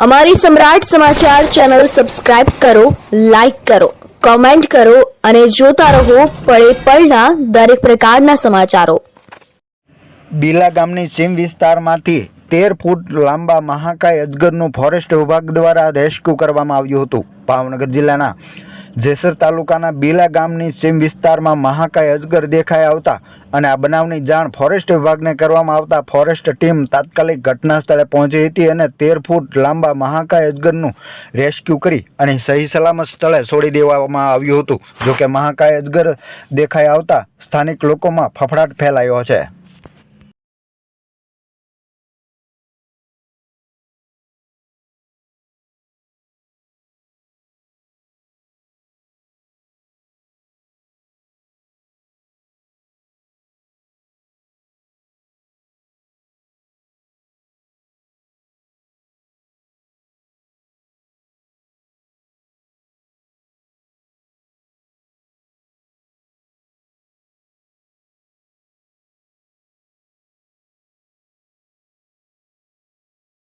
અમારી સમ્રાટ સમાચાર ચેનલ સબસ્ક્રાઇબ કરો, લાઇક કરો, કોમેન્ટ કરો અને જોતા રહો પળે પળના દરેક પ્રકારના સમાચારો। બીલા ગામની સીમ વિસ્તારમાંથી 13 ફૂટ લાંબા મહાકાય અજગરનું ફોરેસ્ટ વિભાગ દ્વારા રેસ્ક્યુ કરવામાં આવ્યું હતું। ભાવનગર જિલ્લાના જેસર તાલુકાના બીલા ગામની સીમ વિસ્તારમાં મહાકાય અજગર દેખાઈ આવતા અને આ બનાવની જાણ ફોરેસ્ટ વિભાગને કરવામાં આવતા ફોરેસ્ટ ટીમ તાત્કાલિક ઘટના સ્થળે પહોંચી હતી અને 13 ફૂટ લાંબા મહાકાય અજગરનું રેસ્ક્યુ કરી અને સહી સલામત સ્થળે છોડી દેવામાં આવ્યું હતું। જોકે મહાકાય અજગર દેખાઈ આવતા સ્થાનિક લોકોમાં ફફડાટ ફેલાયો છે।